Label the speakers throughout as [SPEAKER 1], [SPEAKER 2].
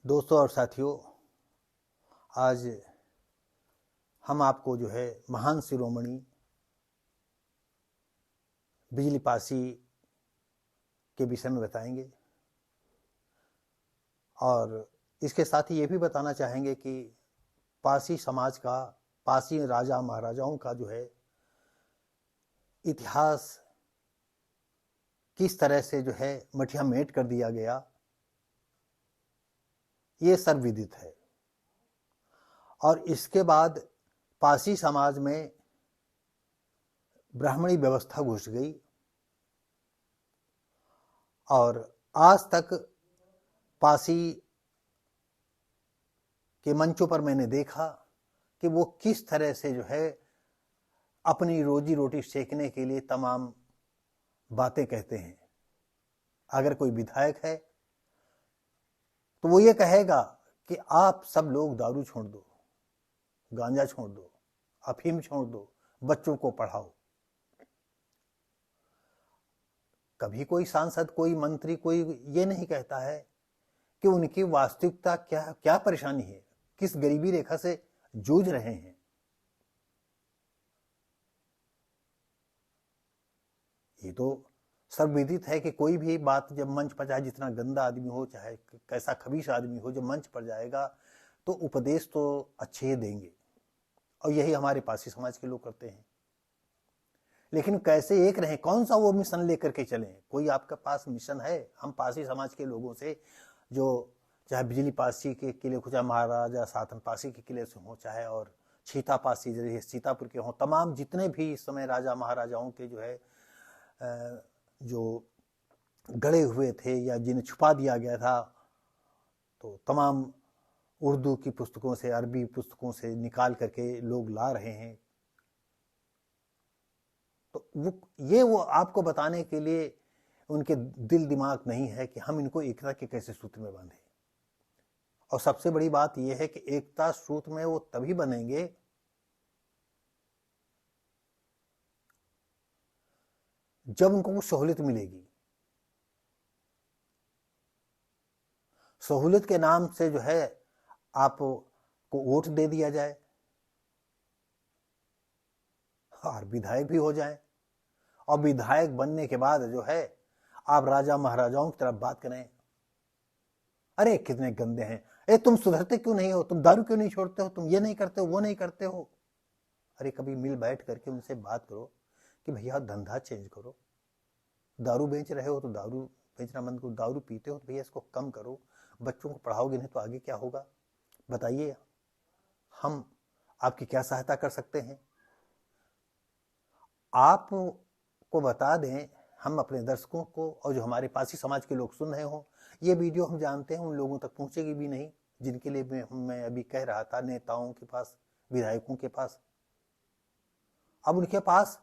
[SPEAKER 1] दोस्तों और साथियों, आज हम आपको जो है महान शिरोमणि बिजली पासी के विषय में बताएंगे और इसके साथ ही ये भी बताना चाहेंगे कि पासी समाज का, पासी राजा महाराजाओं का जो है इतिहास किस तरह से जो है मटिया मेट कर दिया गया, ये सर्वविदित है। और इसके बाद पासी समाज में ब्राह्मणी व्यवस्था घुस गई और आज तक पासी के मंचों पर मैंने देखा कि वो किस तरह से जो है अपनी रोजी रोटी सेकने के लिए तमाम बातें कहते हैं। अगर कोई विधायक है तो वो ये कहेगा कि आप सब लोग दारू छोड़ दो, गांजा छोड़ दो, अफीम छोड़ दो, बच्चों को पढ़ाओ। कभी कोई सांसद, कोई मंत्री, कोई ये नहीं कहता है कि उनकी वास्तविकता क्या परेशानी है, किस गरीबी रेखा से जूझ रहे हैं। ये तो सर्वविदित है कि कोई भी बात जब मंच पर जाए, जितना गंदा आदमी हो, चाहे कैसा खबीस आदमी हो, जब मंच पर जाएगा तो उपदेश तो अच्छे ही देंगे और यही हमारे पासी समाज के लोग करते हैं। लेकिन कैसे एक रहे, कौन सा वो मिशन लेकर के चलें? कोई आपके पास मिशन है? हम पासी समाज के लोगों से, जो चाहे बिजली पासी के किले हो, चाहे महाराजा सातन पासी के किले से हो, चाहे और छीता पासी जैसे सीतापुर के हों, तमाम जितने भी इस समय राजा महाराजाओं के जो है जो गड़े हुए थे या जिन्हें छुपा दिया गया था, तो तमाम उर्दू की पुस्तकों से, अरबी पुस्तकों से निकाल करके लोग ला रहे हैं। तो वो आपको बताने के लिए उनके दिल दिमाग नहीं है कि हम इनको एकता के कैसे सूत्र में बांधें। और सबसे बड़ी बात यह है कि एकता सूत्र में वो तभी बनेंगे जब उनको कुछ सहूलियत मिलेगी। सहूलियत के नाम से जो है आपको वोट दे दिया जाए और विधायक भी हो जाए, और विधायक बनने के बाद जो है आप राजा महाराजाओं की तरफ बात करें, अरे कितने गंदे हैं, अरे तुम सुधरते क्यों नहीं हो, तुम दारू क्यों नहीं छोड़ते हो, तुम ये नहीं करते हो, वो नहीं करते हो। अरे कभी मिल बैठ करके उनसे बात करो कि भैया धंधा चेंज करो, दारू बेच रहे हो तो दारू बेचना बंद करो, दारू पीते हो तो भैया इसको कम करो, बच्चों को पढ़ाओगे नहीं तो आगे क्या होगा, बताइए, हम आपकी क्या सहायता कर सकते हैं। आपको बता दें, हम अपने दर्शकों को और जो हमारे पासी समाज के लोग सुन रहे हो, ये वीडियो हम जानते हैं उन लोगों तक पहुंचेगी भी नहीं जिनके लिए मैं अभी कह रहा था, नेताओं के पास, विधायकों के पास। अब उनके पास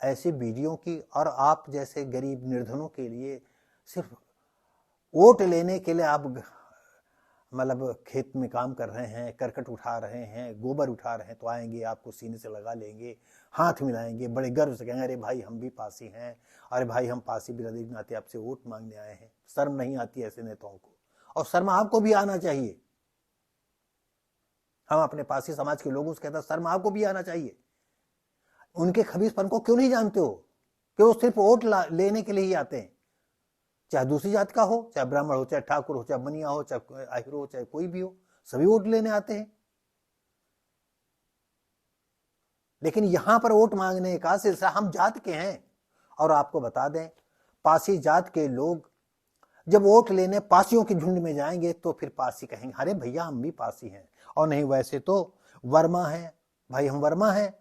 [SPEAKER 1] ऐसे वीडियो की, और आप जैसे गरीब निर्धनों के लिए सिर्फ वोट लेने के लिए आप मतलब खेत में काम कर रहे हैं, करकट उठा रहे हैं, गोबर उठा रहे हैं, तो आएंगे आपको सीने से लगा लेंगे, हाथ मिलाएंगे, बड़े गर्व से कहेंगे अरे भाई हम भी पासी हैं, अरे भाई हम पासी बिरादरी के नाते आपसे वोट मांगने आए हैं। शर्म नहीं आती ऐसे नेताओं को? और शर्म आपको भी आना चाहिए। हम अपने पासी समाज के लोगों से कहते हैं शर्म आपको भी आना चाहिए। उनके खबीसपन को क्यों नहीं जानते हो कि वो सिर्फ वोट लेने के लिए ही आते हैं, चाहे दूसरी जात का हो, चाहे ब्राह्मण हो, चाहे ठाकुर हो, चाहे बनिया हो, चाहे आहिर हो, चाहे कोई भी हो, सभी वोट लेने आते हैं। लेकिन यहां पर वोट मांगने का सिलसिला, हम जात के हैं। और आपको बता दें, पासी जात के लोग जब वोट लेने पासियों के झुंड में जाएंगे तो फिर पासी कहेंगे अरे भैया हम भी पासी हैं, और नहीं वैसे तो वर्मा हैं, भाई हम वर्मा हैं,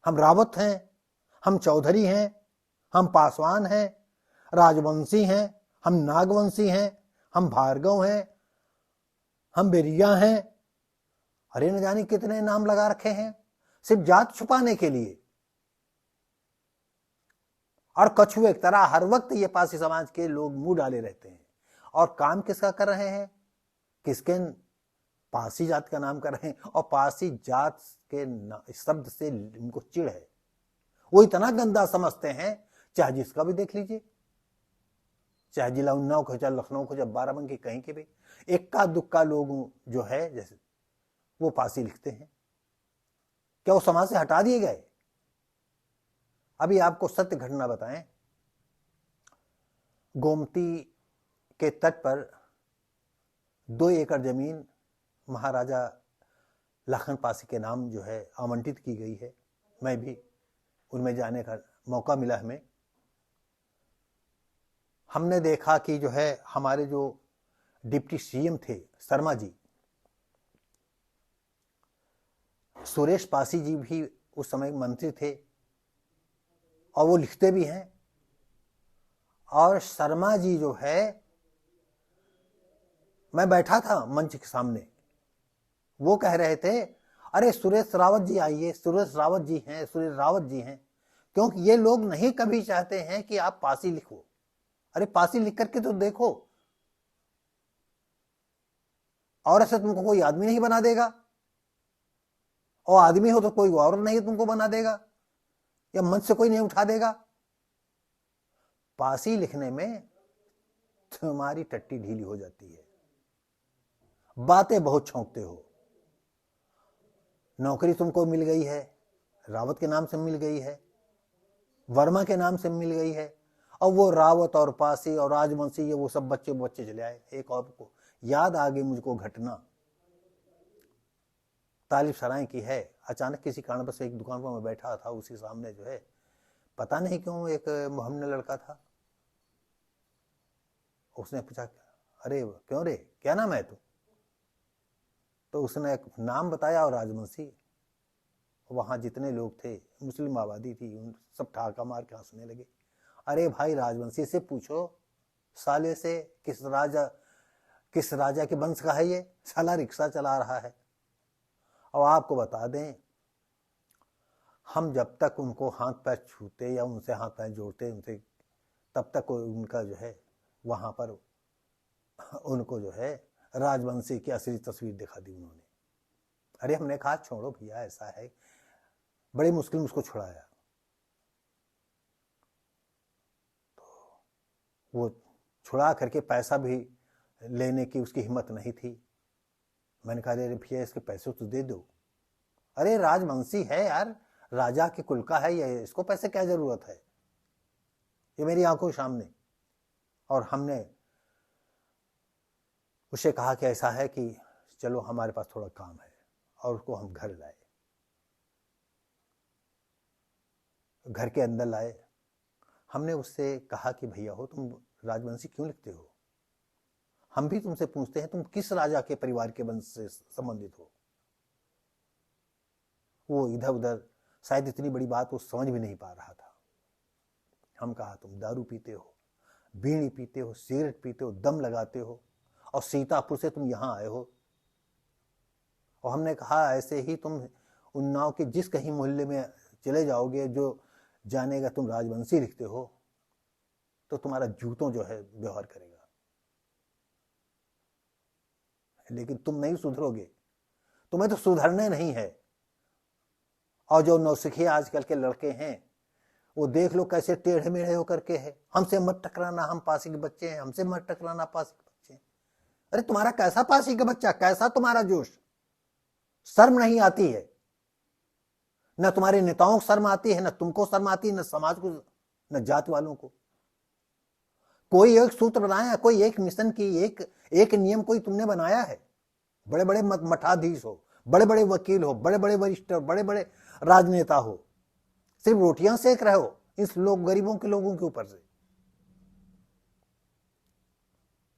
[SPEAKER 1] हम रावत हैं, हम चौधरी हैं, हम पासवान हैं, राजवंशी हैं, हम नागवंशी हैं, हम भार्गव हैं, हम बेरिया हैं। अरे न जाने कितने नाम लगा रखे हैं सिर्फ जात छुपाने के लिए। और कछुए की तरह हर वक्त ये पासी समाज के लोग मुंह डाले रहते हैं। और काम किसका कर रहे हैं? किसके? पासी जात का नाम कर रहे हैं। और पासी जात के शब्द से उनको चिढ़ है, वो इतना गंदा समझते हैं, चाहे जिसका भी देख लीजिए, चाहे जिला उन्नाव को, चाहे लखनऊ को, चाहे बाराबंकी, कहीं के भी इक्का दुक्का लोग जो है जैसे वो फांसी लिखते हैं। क्या वो समाज से हटा दिए गए? अभी आपको सत्य घटना बताएं, गोमती के तट पर 2 एकड़ जमीन महाराजा लखन पासी के नाम जो है आवंटित की गई है। मैं भी उनमें जाने का मौका मिला हमें। हमने देखा कि जो है हमारे जो डिप्टी सीएम थे शर्मा जी, सुरेश पासी जी भी उस समय मंत्री थे और वो लिखते भी हैं। और शर्मा जी जो है, मैं बैठा था मंच के सामने, वो कह रहे थे अरे सुरेश रावत जी आइए, सुरेश रावत जी हैं, सुरेश रावत जी हैं, क्योंकि ये लोग नहीं कभी चाहते हैं कि आप पासी लिखो। अरे पासी लिख करके तो देखो, और ऐसे तुमको कोई आदमी नहीं बना देगा, और आदमी हो तो कोई और नहीं तुमको बना देगा, या मंच से कोई नहीं उठा देगा। पासी लिखने में तुम्हारी टट्टी ढीली हो जाती है, बातें बहुत छौंकते हो। नौकरी तुमको मिल गई है, रावत के नाम से मिल गई है, वर्मा के नाम से मिल गई है, और वो रावत और पासी और राजवंशी ये वो सब बच्चे चले आए। एक और को याद आ गई मुझको घटना, तालिब सराय की है। अचानक किसी कारणवश एक दुकान पर मैं बैठा था, उसी सामने जो है पता नहीं क्यों एक मोहम्मद लड़का था। उसने पूछा अरे क्यों रे, क्या नाम है तू? तो उसने एक नाम बताया और राजवंशी। वहां जितने लोग थे मुस्लिम आबादी थी, उन सब ठाका मार के हंसने लगे। अरे भाई राजवंशी से पूछो, साले से किस राजा के वंश का है ये, साला रिक्शा चला रहा है। और आपको बता दें, हम जब तक उनको हाथ पैर छूते या उनसे हाथ पैर जोड़ते उनसे, तब तक उनका जो है वहां पर उनको जो है राजवंशी की असली तस्वीर दिखा दी उन्होंने। अरे हमने कहा छोड़ो भैया, ऐसा है, बड़ी मुश्किल में उसको छुड़ाया। तो वो छुड़ा करके पैसा भी लेने की उसकी हिम्मत नहीं थी। मैंने कहा अरे भैया इसके पैसे तो दे दो। अरे राजवंशी है यार, राजा के कुल का है ये, इसको पैसे क्या जरूरत है? ये मेरी आंखों के सामने। और हमने उसे कहा कि ऐसा है कि चलो हमारे पास थोड़ा काम है, और उसको हम घर लाए, घर के अंदर लाए। हमने उससे कहा कि भैया हो तुम राजवंशी क्यों लिखते हो? हम भी तुमसे पूछते हैं तुम किस राजा के परिवार के वंश से संबंधित हो? वो इधर उधर शायद इतनी बड़ी बात वो समझ भी नहीं पा रहा था। हम कहा तुम दारू पीते हो, बीड़ी पीते हो, सिगरेट पीते हो, दम लगाते हो, और सीतापुर से तुम यहां आए हो। और हमने कहा ऐसे ही तुम उन्नाव के जिस कहीं मोहल्ले में चले जाओगे, जो जानेगा तुम राजवंशी लिखते हो, तो तुम्हारा जूतों जो है व्यवहार करेगा। लेकिन तुम नहीं सुधरोगे, तुम्हें तो सुधरने नहीं है। और जो नौसिखिए आजकल के लड़के हैं, वो देख लो कैसे टेढ़े मेढ़े होकर के है। हमसे मत टकराना, हम पासी के बच्चे हैं, हमसे मत टकराना, पासी के बच्चे हैं। अरे तुम्हारा कैसा पासी का बच्चा, कैसा तुम्हारा जोश? शर्म नहीं आती है? न तुम्हारे नेताओं को शर्म आती है, न तुमको शर्म आती है, न समाज को, न जाति वालों को। कोई एक सूत्र बनाया, कोई एक मिशन की एक नियम कोई तुमने बनाया है? बड़े बड़े मठाधीश हो, बड़े बड़े वकील हो, बड़े बड़े वरिष्ठ, बड़े बड़े राजनेता हो, सिर्फ रोटियां सेक रहे हो इस लोग गरीबों के लोगों के ऊपर से।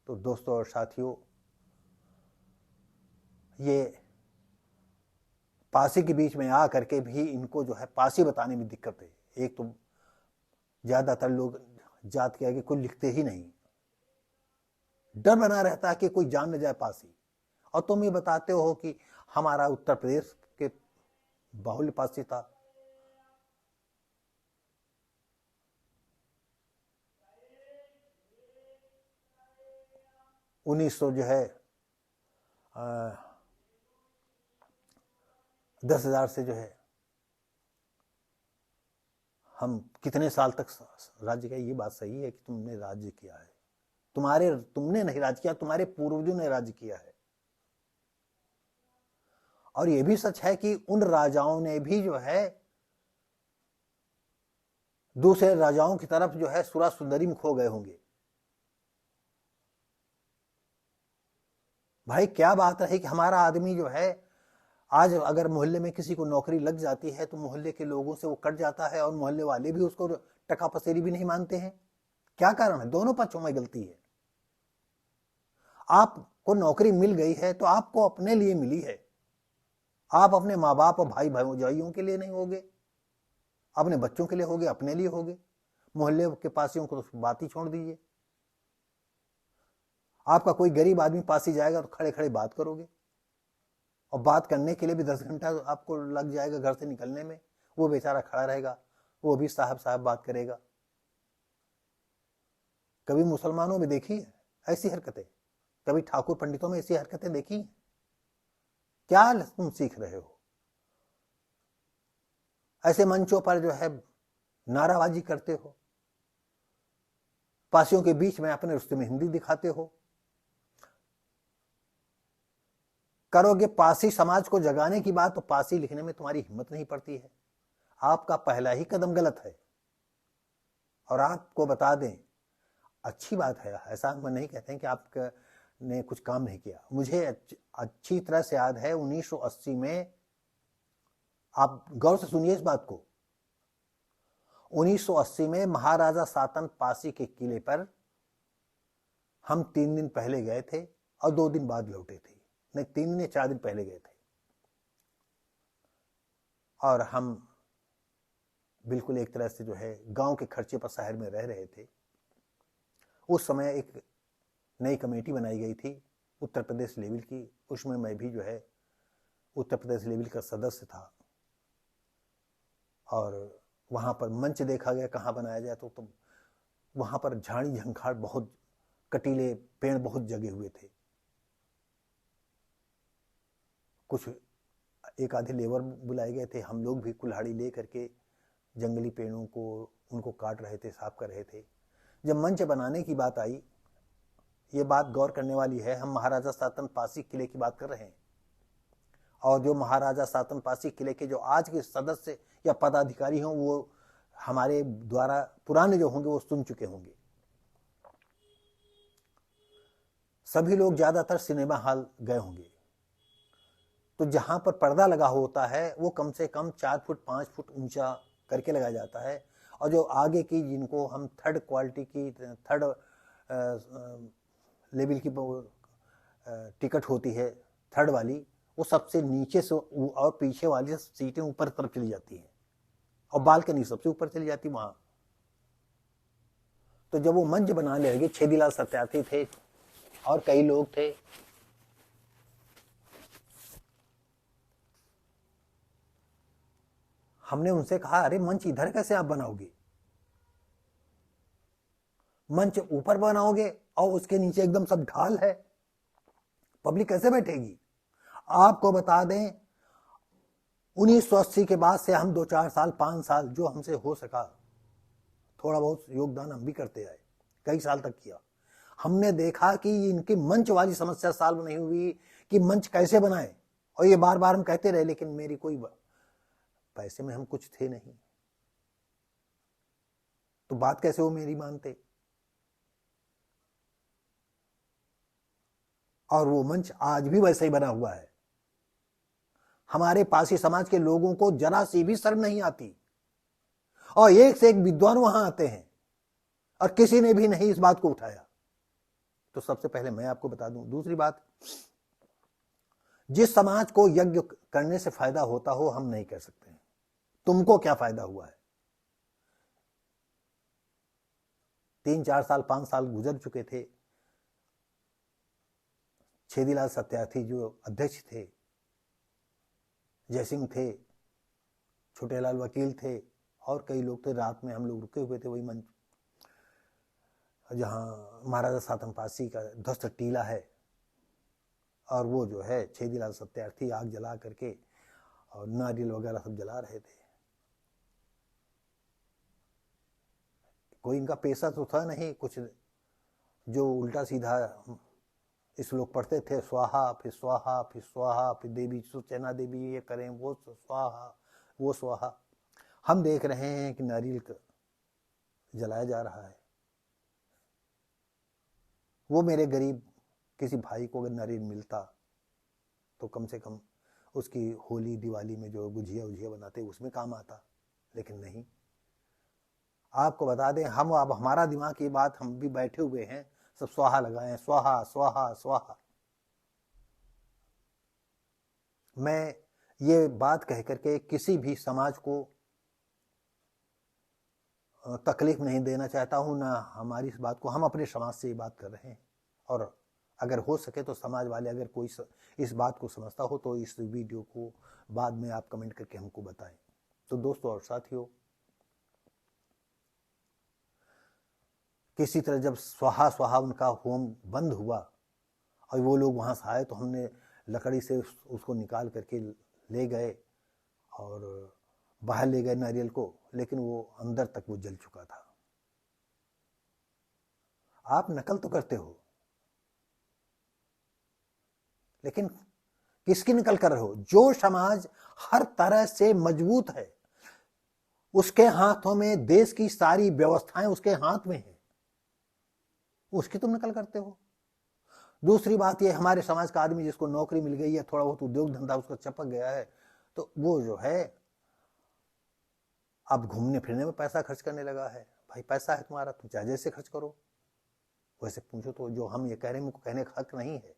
[SPEAKER 1] तो दोस्तों और साथियों, ये पासी के बीच में आ करके भी इनको जो है पासी बताने में दिक्कत है। एक तो ज्यादातर लोग जात के आगे कोई लिखते ही नहीं, डर बना रहता है कि कोई जान न जाए पासी। और तुम ये बताते हो कि हमारा उत्तर प्रदेश के बाहुल्य पासी था। उन्नीस सौ जो है 10,000 से जो है हम कितने साल तक राज्य किया? ये बात सही है कि तुमने राज्य किया है, तुमने नहीं राज किया, तुम्हारे पूर्वजों ने राज किया है। और यह भी सच है कि उन राजाओं ने भी जो है दूसरे राजाओं की तरफ जो है सुरा सुंदरी में खो गए होंगे। भाई क्या बात है कि हमारा आदमी जो है आज अगर मोहल्ले में किसी को नौकरी लग जाती है तो मोहल्ले के लोगों से वो कट जाता है और मोहल्ले वाले भी उसको टका पसेरी भी नहीं मानते हैं। क्या कारण है? दोनों पक्षों में गलती है। आपको नौकरी मिल गई है तो आपको अपने लिए मिली है, आप अपने माँ बाप और भाई भाइयों के लिए नहीं होगे, अपने बच्चों के लिए होगे, अपने लिए होगे। मोहल्ले के पासियों को तो बात ही छोड़ दीजिए। आपका कोई गरीब आदमी पास ही जाएगा तो खड़े खड़े बात करोगे, और बात करने के लिए भी 10 घंटा आपको लग जाएगा घर से निकलने में। वो बेचारा खड़ा रहेगा, वो भी साहब साहब बात करेगा। कभी मुसलमानों में देखी है ऐसी हरकतें? कभी ठाकुर पंडितों में ऐसी हरकतें देखी? क्या तुम सीख रहे हो? ऐसे मंचों पर जो है नाराबाजी करते हो, पासियों के बीच में अपने रिश्ते में हिंदी दिखाते हो, करोगे पासी समाज को जगाने की बात तो पासी लिखने में तुम्हारी हिम्मत नहीं पड़ती है। आपका पहला ही कदम गलत है। और आपको बता दें, अच्छी बात है, ऐसा हम नहीं कहते हैं कि आपने कुछ काम नहीं किया। मुझे अच्छी तरह से याद है 1980 में, आप गौर से सुनिए इस बात को, 1980 में महाराजा सातन पासी के किले पर हम 3 दिन पहले गए थे और 2 दिन बाद लौटे थे। नहीं, 3 दिन या 4 दिन पहले गए थे। और हम बिल्कुल एक तरह से जो है गांव के खर्चे पर शहर में रह रहे थे। उस समय एक नई कमेटी बनाई गई थी उत्तर प्रदेश लेवल की, उसमें मैं भी जो है उत्तर प्रदेश लेवल का सदस्य था। और वहां पर मंच देखा गया कहाँ बनाया जाए, तो वहां पर झाड़ी झंखाड़, बहुत कटीले पेड़ बहुत जगे हुए थे। कुछ एक आधे लेबर बुलाए गए थे, हम लोग भी कुल्हाड़ी ले करके जंगली पेड़ों को उनको काट रहे थे, साफ कर रहे थे। जब मंच बनाने की बात आई, ये बात गौर करने वाली है, हम महाराजा सातन पासी किले की बात कर रहे हैं, और जो महाराजा सातन पासी किले के जो आज के सदस्य या पदाधिकारी हों वो हमारे द्वारा पुराने जो होंगे वो सुन चुके होंगे। सभी लोग ज्यादातर सिनेमा हॉल गए होंगे। तो जहां पर पर्दा लगा होता है वो कम से कम 4 फुट 5 फुट ऊंचा करके लगाया जाता है, और जो आगे की जिनको हम थर्ड क्वालिटी की, थर्ड लेवल की टिकट होती है, थर्ड वाली, वो सबसे नीचे से, और पीछे वाली सीटें ऊपर तरफ चली जाती हैं, और बालकनी सबसे ऊपर चली जाती वहां। तो जब वो मंच बनाने लगे, छेदीलाल सत्यार्थी थे और कई लोग थे, हमने उनसे कहा, अरे मंच इधर कैसे आप बनाओगे? मंच ऊपर बनाओगे और उसके नीचे एकदम सब ढाल है, पब्लिक कैसे बैठेगी? आपको बता दें 1980 के बाद से हम 2-4 साल 5 साल जो हमसे हो सका थोड़ा बहुत योगदान हम भी करते आए, कई साल तक किया। हमने देखा कि इनकी मंच वाली समस्या सॉल्व नहीं हुई कि मंच कैसे बनाए, और ये बार बार हम कहते रहे, लेकिन मेरी कोई, पैसे में हम कुछ थे नहीं, तो बात कैसे वो मेरी मानते? और वो मंच आज भी वैसे ही बना हुआ है। हमारे पासी समाज के लोगों को जरा सी भी शर्म नहीं आती, और एक से एक विद्वान वहां आते हैं, और किसी ने भी नहीं इस बात को उठाया। तो सबसे पहले मैं आपको बता दूं, दूसरी बात, जिस समाज को यज्ञ करने से फायदा होता हो हम नहीं कर सकते हैं। तुमको क्या फायदा हुआ है? 3-4 साल 5 साल गुजर चुके थे। छेदीलाल सत्यार्थी जो अध्यक्ष थे, जयसिंह थे, छोटेलाल वकील थे, और कई लोग थे। रात में हम लोग रुके हुए थे वही मंच जहां महाराजा सातन पासी का ध्वस्त टीला है, और वो जो है छेदीलाल सत्यार्थी आग जला करके और नारियल वगैरह सब जला रहे थे। कोई इनका पेशा तो था नहीं, कुछ जो उल्टा सीधा श्लोक पढ़ते थे, स्वाहा फिर स्वाहा फिर स्वाहा फिर देवी सुचैना देवी ये करें वो स्वाहा वो स्वाहा, हम देख रहे हैं कि नारियल जलाया जा रहा है। वो मेरे गरीब किसी भाई को अगर नारियल मिलता तो कम से कम उसकी होली दिवाली में जो गुजिया उजिया बनाते उसमें काम आता, लेकिन नहीं। आपको बता दें, हम अब हमारा दिमाग की बात, हम भी बैठे हुए हैं सब स्वाहा लगाएं, स्वाहा स्वाहा स्वाहा। मैं ये बात कह करके किसी भी समाज को तकलीफ नहीं देना चाहता हूं, ना हमारी इस बात को, हम अपने समाज से ये बात कर रहे हैं। और अगर हो सके तो समाज वाले अगर कोई इस बात को समझता हो तो इस वीडियो को बाद में आप कमेंट करके हमको बताएं। तो दोस्तों और साथियों, किसी तरह जब स्वाहा स्वाहा उनका होम बंद हुआ और वो लोग वहां से आए तो हमने लकड़ी से उसको निकाल करके ले गए और बाहर ले गए नारियल को, लेकिन वो अंदर तक वो जल चुका था। आप नकल तो करते हो, लेकिन किसकी नकल कर रहे हो? जो समाज हर तरह से मजबूत है, उसके हाथों में देश की सारी व्यवस्थाएं उसके हाथ में है, उसकी तुम नकल करते हो। दूसरी बात यह, हमारे समाज का आदमी जिसको नौकरी मिल गई है, थोड़ा बहुत उद्योग धंधा उसका चपक गया है, तो वो जो है अब घूमने फिरने में पैसा खर्च करने लगा है। भाई पैसा है तुम्हारा, तुम चाहे जैसे खर्च करो। वैसे पूछो तो जो हम ये कह रहे हैं मुझको कहने का हक नहीं है।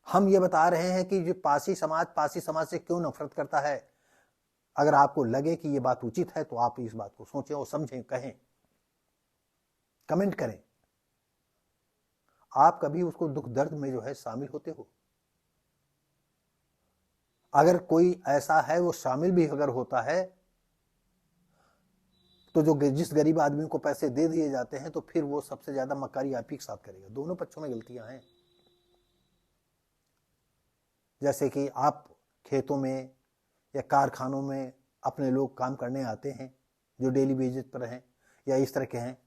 [SPEAKER 1] हम ये बता रहे हैं कि जो पासी समाज से क्यों नफरत करता है। अगर आपको लगे कि ये बात उचित है तो आप इस बात को सोचें और समझें, कहें, कमेंट करें। आप कभी उसको दुख दर्द में जो है शामिल होते हो? अगर कोई ऐसा है वो शामिल भी अगर होता है तो जो जिस गरीब आदमी को पैसे दे दिए जाते हैं तो फिर वो सबसे ज्यादा मक्कारी आप ही के साथ करेगा। दोनों पक्षों में गलतियां हैं। जैसे कि आप खेतों में या कारखानों में अपने लोग काम करने आते हैं जो डेली बेसिस पर हैं या इस तरह के हैं,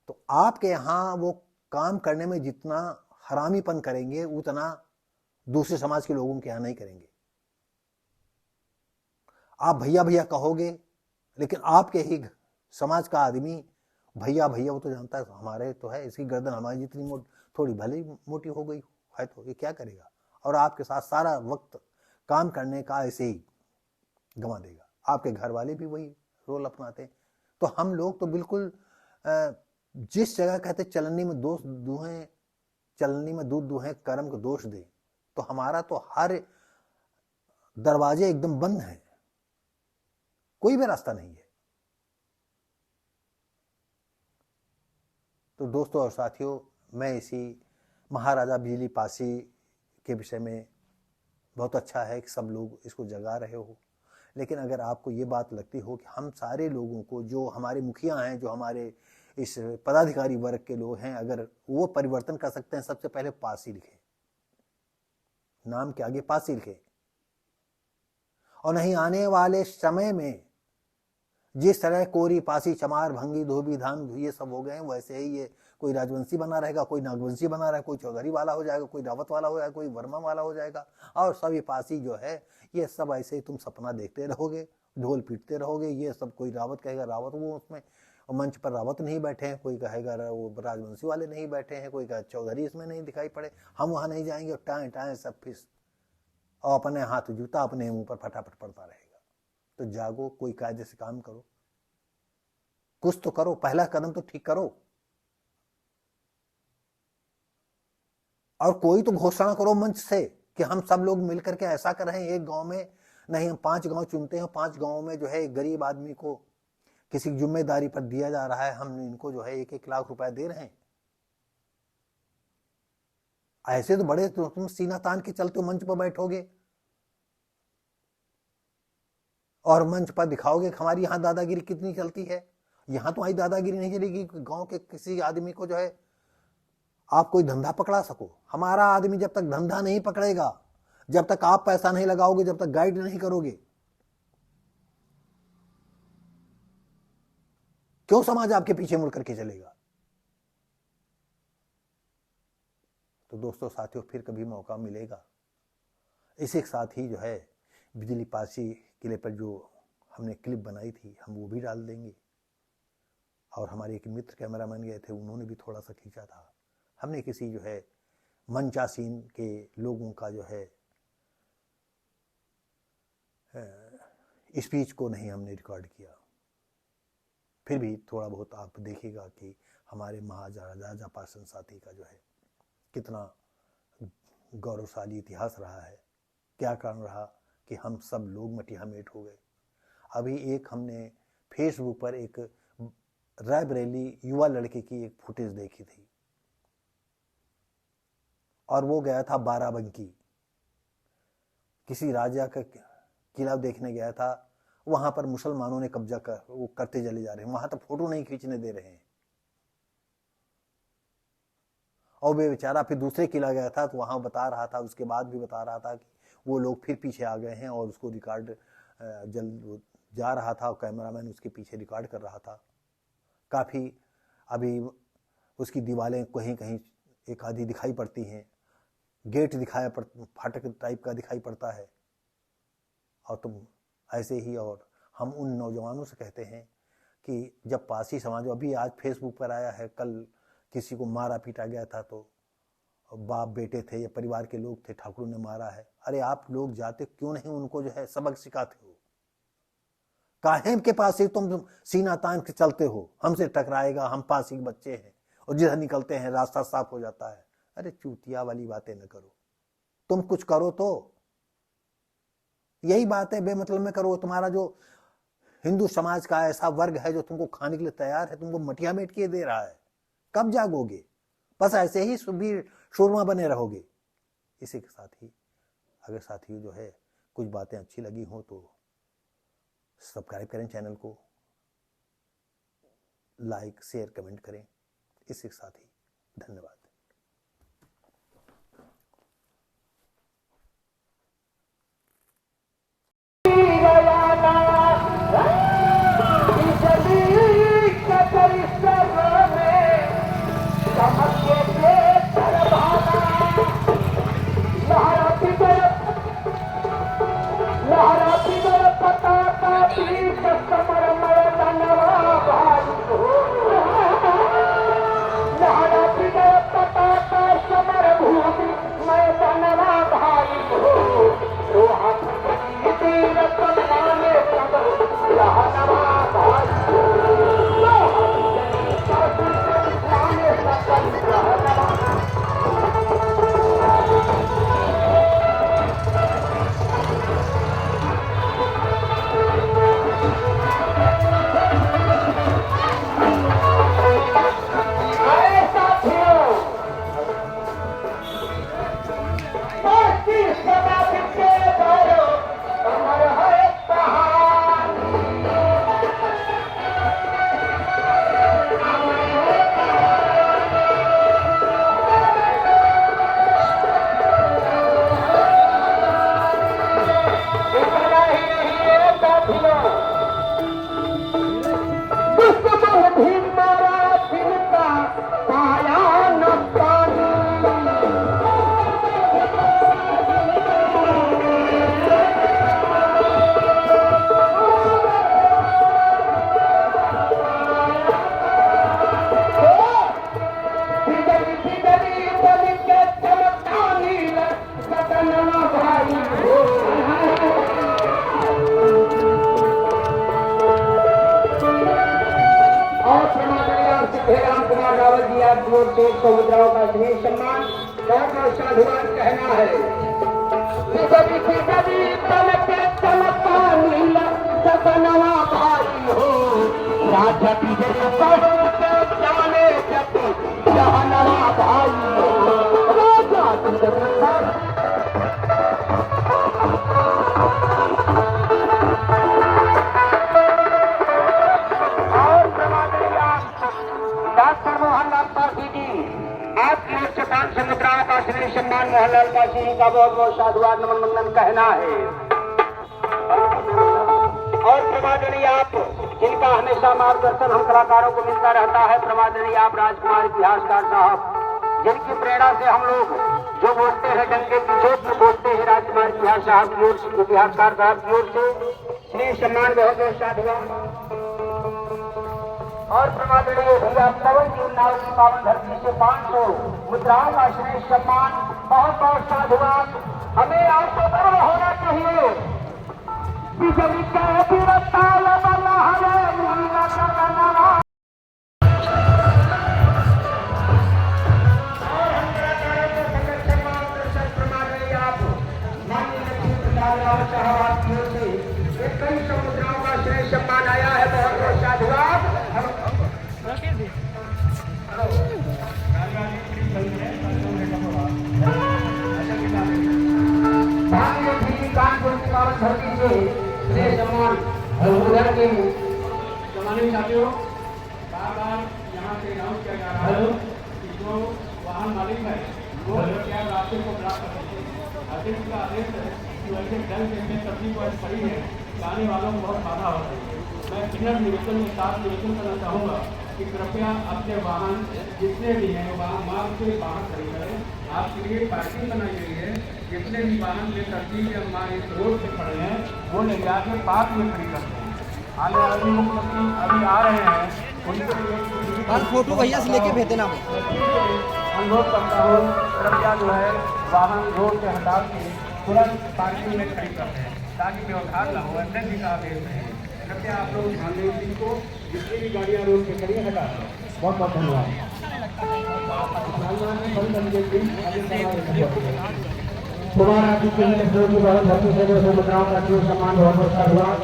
[SPEAKER 1] तो आपके यहाँ वो काम करने में जितना हरामीपन करेंगे उतना दूसरे समाज के लोगों के यहाँ नहीं करेंगे। आप भैया भैया कहोगे, लेकिन आपके ही समाज का आदमी भैया भैया वो तो जानता है हमारे तो है, इसकी गर्दन हमारी जितनी थोड़ी भले मोटी हो गई है तो ये क्या करेगा, और आपके साथ सारा वक्त काम करने का ऐसे ही गंवा देगा। आपके घर वाले भी वही रोल अपनाते हैं। तो हम लोग तो बिल्कुल जिस जगह कहते चलनी में दोष दुहें, चलनी में दूध दुहें कर्म को दोष दे, तो हमारा तो हर दरवाजे एकदम बंद हैं, कोई भी रास्ता नहीं है। तो दोस्तों और साथियों, मैं इसी महाराजा बिजली पासी के विषय में, बहुत अच्छा है कि सब लोग इसको जगा रहे हो, लेकिन अगर आपको ये बात लगती हो कि हम सारे लोगों को, जो हमारे मुखिया हैं, जो हमारे इस पदाधिकारी वर्ग के लोग हैं, अगर वो परिवर्तन कर सकते हैं, सबसे पहले पासी लिखें, नाम के आगे पासी लिखें। और नहीं, आने वाले समय में जिस तरह कोरी पासी चमार भंगी धोबी धान ये सब हो गए हैं, वैसे ही ये कोई राजवंशी बना रहेगा, कोई नागवंशी बना रहेगा, कोई चौधरी वाला हो जाएगा, कोई रावत वाला हो जाएगा, कोई वर्मा वाला हो जाएगा, और सब ये पासी जो है ये सब ऐसे ही तुम सपना देखते रहोगे, ढोल पीटते रहोगे। ये सब कोई रावत कहेगा रावत, वो उसमें मंच पर रावत नहीं बैठे हैं, कोई कहेगा वो राजवंशी वाले नहीं बैठे हैं, कोई कहेगा चौधरी इसमें नहीं दिखाई पड़े, हम वहां नहीं जाएंगे, और टाएं टाएं सब फिस, और अपने हाथ जूता अपने मुंह पर फटाफट पड़ता रहेगा। तो जागो, कोई कायदे से काम करो, कुछ तो करो, पहला कदम तो ठीक करो, और कोई तो घोषणा करो मंच से कि हम सब लोग मिलकर के ऐसा कर रहे हैं। एक गांव में नहीं, हम 5 गांव चुनते हैं, 5 गांव में जो है एक गरीब आदमी को किसी जिम्मेदारी पर दिया जा रहा है, हम इनको जो है 1-1 लाख रुपए दे रहे हैं। ऐसे तो बड़े तुम सीना तान के चलते हो, मंच पर बैठोगे और मंच पर दिखाओगे कि हमारी यहाँ दादागिरी कितनी चलती है। यहाँ तो आई दादागिरी नहीं चलेगी गांव के किसी आदमी को जो है आप कोई धंधा पकड़ा सको। हमारा आदमी जब तक धंधा नहीं पकड़ेगा, जब तक आप पैसा नहीं लगाओगे, जब तक गाइड नहीं करोगे, क्यों समाज आपके पीछे मुड़ करके चलेगा? तो दोस्तों साथियों, फिर कभी मौका मिलेगा। इसी के साथ ही जो है बिजली पासी किले पर जो हमने क्लिप बनाई थी, हम वो भी डाल देंगे। और हमारे एक मित्र कैमरामैन गए थे, उन्होंने भी थोड़ा सा खींचा था। हमने किसी जो है मंचासीन के लोगों का जो है स्पीच को नहीं हमने रिकॉर्ड किया। फिर भी थोड़ा बहुत आप देखिएगा कि हमारे महाराजा पार्षद साथी का जो है कितना गौरवशाली इतिहास रहा है। क्या कारण रहा कि हम सब लोग मटिया मेट हो गए। अभी एक हमने फेसबुक पर एक रायबरेली युवा लड़के की एक फुटेज देखी थी, और वो गया था बाराबंकी, किसी राजा का किला देखने गया था। वहां पर मुसलमानों ने कब्जा वो करते चले जा रहे हैं, वहां तो फोटो नहीं खींचने दे रहे हैं। और वे बेचारा फिर दूसरे किला गया था, तो वहां बता रहा था, उसके बाद भी बता रहा था कि वो लोग फिर पीछे आ गए हैं, और उसको रिकॉर्ड जल्द जा रहा था और कैमरामैन उसके पीछे रिकॉर्ड कर रहा था। काफ़ी अभी उसकी दीवारें कहीं कहीं एक आधी दिखाई पड़ती हैं, गेट दिखाया फाटक टाइप का दिखाई पड़ता है। और तुम ऐसे ही, और हम उन नौजवानों से कहते हैं कि जब पासी समाज, अभी आज फेसबुक पर आया है, कल किसी को मारा पीटा गया था, तो बाप बेटे थे या परिवार के लोग थे, ठाकुरों ने मारा है। अरे आप लोग जाते क्यों नहीं उनको जो है सबक सिखाते हो? काहे के पास ही तुम सीना तान के चलते हो, हमसे टकराएगा, हम पासी के बच्चे हैं, और जिधर निकलते हैं रास्ता साफ हो जाता है। अरे चूतिया वाली बातें न करो, तुम कुछ करो तो। यही बात है, बेमतलब में करो। तुम्हारा जो हिंदू समाज का ऐसा वर्ग है जो तुमको खाने के लिए तैयार है, तुमको मटिया मेट किए दे रहा है, कब जागोगे? बस ऐसे ही सुबीर शोरमा बने रहोगे। इसी के साथ ही अगर साथियों जो है कुछ बातें अच्छी लगी हो तो सब्सक्राइब करें चैनल को, लाइक शेयर कमेंट करें। इसी के साथ ही धन्यवाद।
[SPEAKER 2] मुद्राओं का स्नेह सम्मान बहुत साधुवाद कहना है। सपनवा भाई हो राजा जाने जहनवा भाई हो डॉक्टर मोहनलाल पासी जी, आपकी ओर से 500 मुद्राओं का स्नेह सम्मान मोहनलाल पासी जी का बहुत बहुत साधुवाद नमन कहना है। और प्रमादनीय आप जिनका हमेशा मार्गदर्शन हम कलाकारों को मिलता रहता है। प्रमादनीय आप राजकुमार इतिहासकार साहब, जिनकी प्रेरणा से हम लोग जो बोलते हैं डंके की चोट में बोलते हैं, राजकुमार इतिहासकार साहब की ओर से स्नेह सम्मान बहुत बहुत साधुवाद। और प्रमादनीय भैया पवन जी उन्नाव की पावन धरती से 500 मुद्राओं का स्नेह सम्मान बहुत बहुत साधुवाद। हमें आपको गर्व होना चाहिए। कई समुद्रों का श्रेय सम्मान आया है, बहुत बहुत साधुवाद। कानपुर की पावन धरती से श्रेय सम्मान उधर के
[SPEAKER 3] जमाने में साथियों बार बार यहाँ से अनाउंस किया जा रहा है कि जो वाहन मालिक है वो क्या रास्ते को ब्लॉक कर सकते हैं। अध्यक्ष का आदेश है कि वैसे जल जैसे सब्जी को पड़ी है, जाने वालों को बहुत बाधा हो रही है। मैं बिना निवेदन में साथ निवेदन करना चाहूँगा कि कृपया अपने वाहन जितने भी हैं वहाँ मार्ग से बाहर खड़ी करें। आपके लिए पार्किंग बनाई गई है, जितने भी वाहन ले तरतीब या हमारे इस रोड पे खड़े हैं वो ले जाकर पार्क में खड़ी करते हैं। आने वाले मुख्यमंत्री अभी आ रहे हैं, उनके लिए
[SPEAKER 4] फोटो भैया से लेके भेज देना।
[SPEAKER 3] अनुरोध करता हूँ, कृपया जो है वाहन रोड से हटा के तुरंत पार्किंग में खड़ी करते हैं ताकि व्यवधान न हो। अध्यक्ष का आदेश है, कृपया आप लोग ध्यान दें इनको। जितनी भी गाड़ियाँ रोड पे खड़ी है हटा दें। बहुत बहुत धन्यवाद।
[SPEAKER 2] दोबारा मुद्राओं का जो सम्मान बहुत बहुत साधुवाद।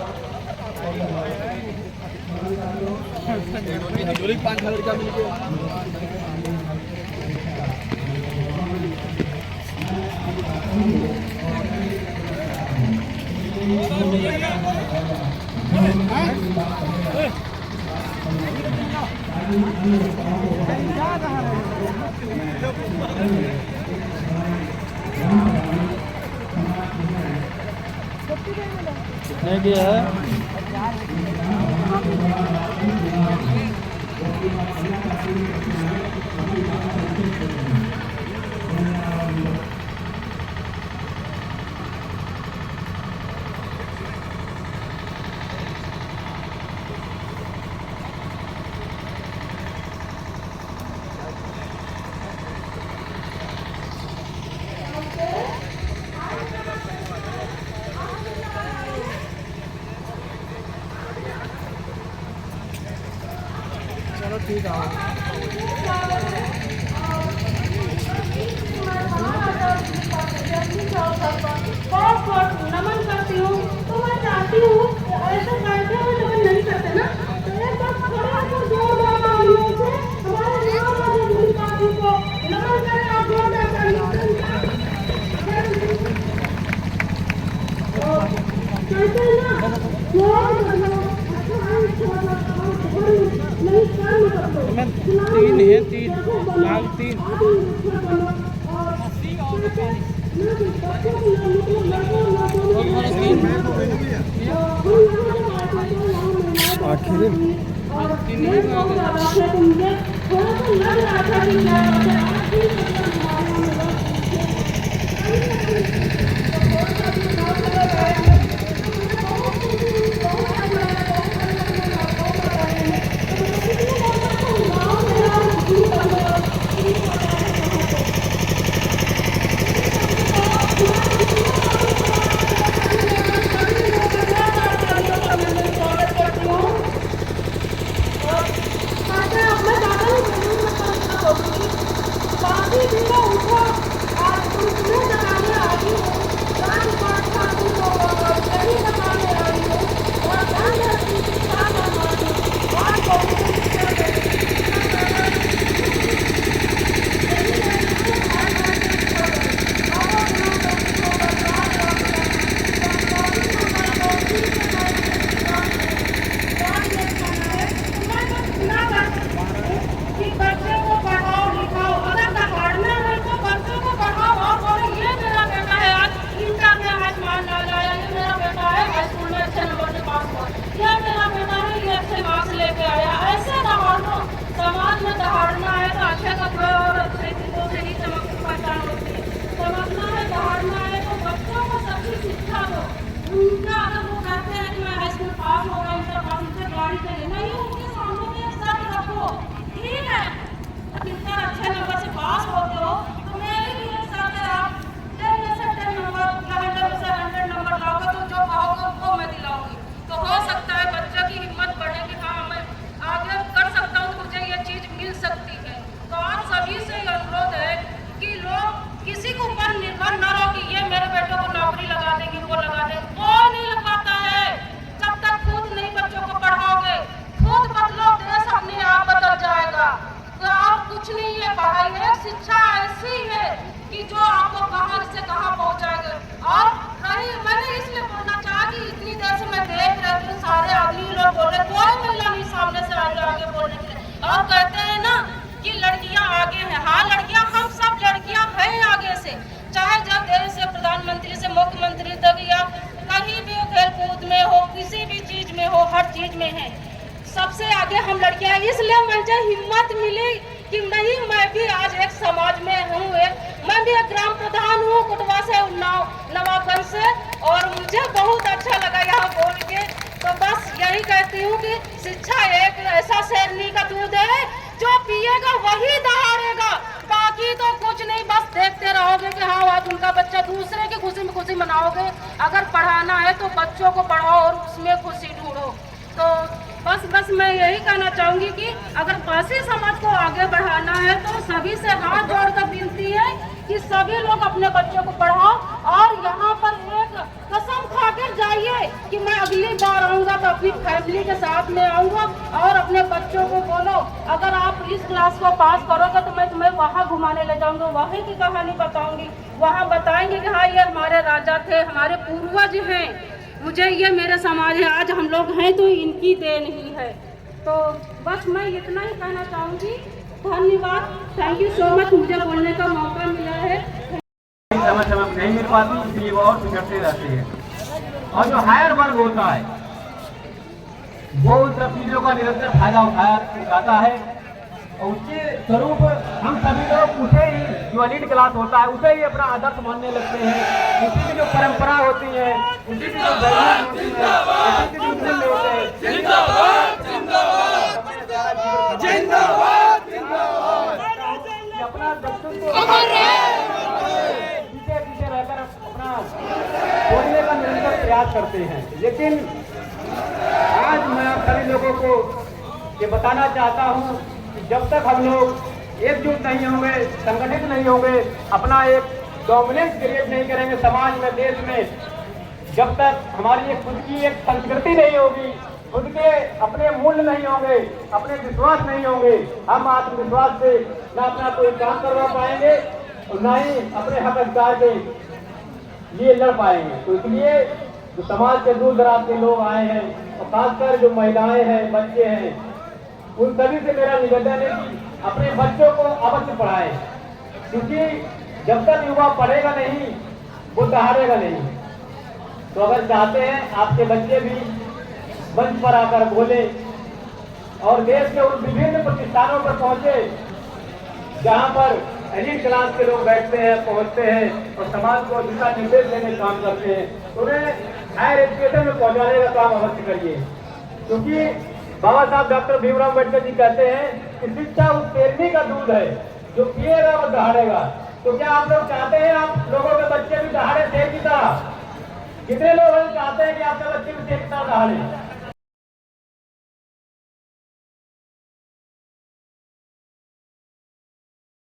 [SPEAKER 4] चलो ठीक है।
[SPEAKER 5] बहुत बहुत नमन करती हूँ। तो मैं चाहती हूँ ऐसा कार्यक्रम नमन नहीं करते ना, तो एक बार खड़े होकर जोरदार तालियों से हमारे नेताजी को नमन करें। आप जोरदार तालियों से कहते हैं ना,
[SPEAKER 4] तीन है, तीन लाल तीन। आखिर
[SPEAKER 5] बच्चे को पढ़ाओ लिखाओ, अगर पढ़ाना है तो बच्चों को पढ़ाओ और ये कि जो आपको कहां से कहां पहुंचाएंगे। और रही मैंने इसलिए बोलना चाहा कि इतनी देर से मैं देख रही थी सारे आदमी लोग बोल रहे, कोई महिला नहीं सामने से आगे बोलने के लिए। और कहते हैं ना कि लड़कियां आगे हैं, हाँ लड़कियां, हम सब लड़कियां हैं आगे से, चाहे जब देश से प्रधानमंत्री से मुख्यमंत्री तक या कहीं भी हो, खेल कूद में हो, किसी भी चीज में हो, हर चीज में है सबसे आगे हम लड़कियां। इसलिए मुझे हिम्मत मिली कि नहीं, मैं भी आज एक समाज में हूँ, मैं भी एक ग्राम प्रधान हूँ कुटवा से, नवाबगंज से, और मुझे बहुत अच्छा लगा यहाँ बोल के। तो बस यही कहती हूँ कि शिक्षा एक ऐसा शेरनी का दूध है, जो पिएगा वही दहाड़ेगा, बाकी तो कुछ नहीं, बस देखते रहोगे कि हाँ आज उनका बच्चा, दूसरे की खुशी में खुशी मनाओगे। अगर पढ़ाना है तो बच्चों को पढ़ाओ और उसमें खुशी ढूंढो। तो बस मैं यही कहना चाहूंगी कि अगर बासी समाज को आगे बढ़ाना है तो सभी से हाथ जोड़कर विनती है कि सभी लोग अपने बच्चों को पढ़ाओ। और यहाँ पर एक कसम खाकर जाइए कि मैं अगली बार आऊँगा तो अपनी फैमिली के साथ में आऊँगा, और अपने बच्चों को बोलो अगर आप इस क्लास को पास करोगे तो मैं तुम्हें वहाँ घुमाने ले जाऊँगा, वहीं की कहानी बताऊँगी, वहाँ बताएंगे कि हाँ ये हमारे राजा थे, हमारे पूर्वज हैं, मुझे ये मेरे समाज है, आज हम लोग हैं तो इनकी देन ही है। तो बस मैं इतना ही कहना चाहूँगी। धन्यवाद, थैंक यू सो मच, मुझे बोलने का मौका मिला है।
[SPEAKER 3] समय समय नहीं मिल पाती, इसलिए वो और बिगड़ते रहते हैं। और जो हायर वर्ग होता है वो उन सब चीजों का निरंतर फायदा उठाता है, और उसके स्वरूप हम सभी लोग उसे ही, जो एलीट क्लास होता है उसे ही अपना आदर्श मानने लगते हैं। उसी की जो परंपरा होती है, उसी की जो वैल्यूज होती है, उसी की जो मूल्य होते हैं, अपना व्यक्तित्व पीछे पीछे रहकर अपना बोलने का निरंतर प्रयास करते हैं। लेकिन आज मैं आप सभी लोगों को ये बताना चाहता हूँ कि जब तक हम लोग एकजुट नहीं होंगे, संगठित नहीं होंगे, अपना एक डोमिनेंस क्रिएट नहीं करेंगे समाज में, देश में, जब तक हमारी एक खुद की एक संस्कृति नहीं होगी, खुद के अपने मूल्य नहीं होंगे, अपने विश्वास नहीं होंगे, हम आत्मविश्वास से न अपना कोई काम करवा पाएंगे और न ही अपने हक अधिकार के लिए लड़ पाएंगे। तो इसलिए जो समाज के दूर दराज के लोग आए हैं, और खासकर जो महिलाएं हैं, बच्चे हैं, उन सभी से मेरा निवेदन है कि अपने बच्चों को अवश्य पढ़ाएं, क्योंकि जब तक युवा पढ़ेगा नहीं वो दहाड़ेगा नहीं। तो अगर चाहते हैं आपके बच्चे भी मंच पर आकर बोले और देश के उन विभिन्न प्रतिष्ठानों पर पहुंचे जहां पर एलीट क्लास के लोग बैठते हैं, पहुंचते हैं और समाज को दिशा निर्देश देने का काम करते हैं, तो उन्हें हायर एजुकेशन में पहुंचाने का काम अवश्य करिए। क्योंकि बाबा साहब डॉक्टर भीमराव अम्बेडकर जी कहते हैं कि शिक्षा उस शेरनी का दूध है, जो पिएगा वो दहाड़ेगा। तो क्या आप लोग चाहते हैं आप लोगों के बच्चे भी दहाड़े शेर की तरह? कितने लोग चाहते हैं कि आपके बच्चे भी शेर की तरह दहाड़े?